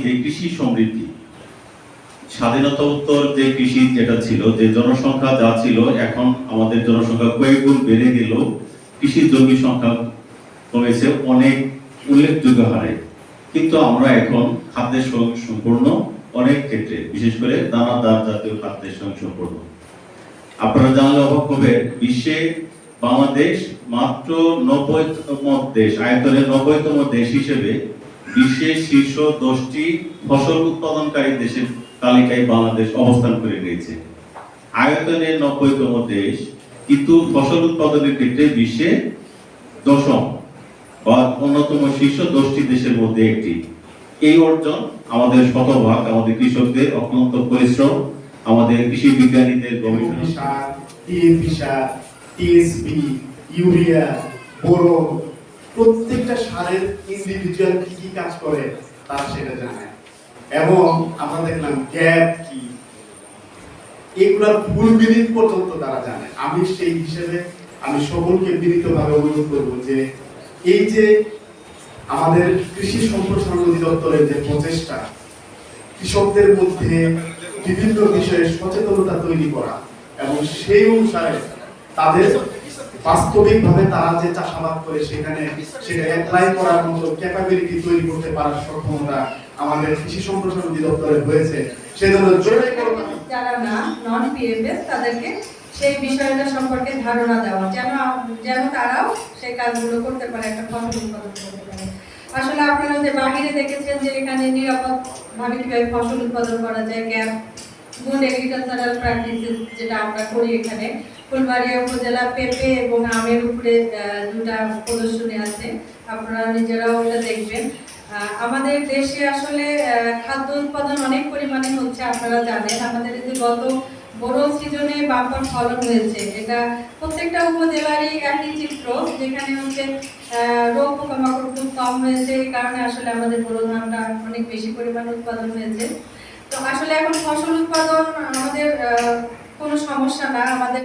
যে কৃষি সমৃদ্ধি, স্বাধীনতা উত্তর যে কৃষি যেটা ছিল, যে জনসংখ্যা যা ছিল, এখন আমাদের জনসংখ্যা কয়েক গুণ বেড়ে গেলেও কৃষি জমি সংখ্যা কমেছে অনেক উল্লেখযোগ্য হারে। কিন্তু আমরা এখন খাদ্যের সম্পূর্ণ অনেক ক্ষেত্রে, বিশেষ করে দানাদার জাতীয় খাদ্যের সঙ্গে সম্পূর্ণ। আপনারা জানলে অবাক হবে, বিশ্বে বাংলাদেশ মাত্র 90তম দেশ, আয়তনের 90তম দেশ হিসেবে বিশ্বের শীর্ষ 10টি ফসল উৎপাদনকারী দেশের তালিকায় বাংলাদেশ অবস্থান করে রয়েছে। আয়তনের 90তম দেশ, কিন্তু ফসল উৎপাদনের ক্ষেত্রে বিশ্বে দশম বা অন্যতম শীর্ষ 10টি দেশের মধ্যে একটি। এই অর্জন আমাদের শতভাগ আমাদের কৃষকদের অক্লান্ত পরিশ্রম, আমাদের কৃষি বিজ্ঞানীদের গবেষণা, টিএসপি, ইউরিয়া, বোরন, প্রত্যেকটা সারের ইন্ডিভিজুয়াল কি কি কাজ করে তারা সেটা জানে। এবং আমরা দেখলাম গ্যাপ কি, এগুলোর ফুল মিনিং পর্যন্ত তারা জানে। আমি সেই হিসেবে আমি সকলকে বিনীতভাবে অনুরোধ করব যে এই যে আমাদের কৃষি সম্প্রসারণ অধিদপ্তরের যে প্রচেষ্টা, কৃষকদের মধ্যে বিভিন্ন বিষয়ে সচেতনতা তৈরি করা এবং সেই অনুসারে তাদের বাস্তবিকভাবে তারা যে চাষাবাদ করে সেখানে সেটা অ্যাপ্লাই করার মতো ক্যাপাবিলিটি তৈরি করতে পারার সক্ষমতা আমাদের কৃষি সম্প্রসারণ অধিদপ্তরের হয়েছে। সেজন্য জোরে যারা না নন পিএফএস তাদেরকে সেই বিষয়টা সম্পর্কে ধারণা দেওয়া, যেন তারাও সেই কাজগুলো করতে পারে, একটা ফসল উৎপাদন করতে পারে। আসলে আপনারা যে বাহিরে দেখেছেন যে এখানে নিরাপদভাবে কিভাবে ফসল উৎপাদন করা যায়, গ্যাপ গুড এগ্রিকালচারাল প্র্যাকটিসেস যেটা আমরা করি এখানে ফুলবাড়িয়া উপজেলা পেঁপে এবং আমের উপরে দুটা প্রদর্শনী আছে, আপনারা নিজেরাও ওটা দেখবেন। আমাদের দেশে আসলে খাদ্য উৎপাদন অনেক পরিমাণে হচ্ছে, আপনারা জানেন। আমাদের যে গত বড় সিজনে বাম্পার ফলন হয়েছে, এটা প্রত্যেকটা উপজেলারই একই চিত্র, যেখানে হচ্ছে রোগ পোকামাকড় খুব কম হয়েছে, এই কারণে আসলে আমাদের বড় ধানটা অনেক বেশি পরিমাণে উৎপাদন হয়েছে। তো আসলে এখন ফসল উৎপাদন আমাদের কোনো সমস্যা না। আমাদের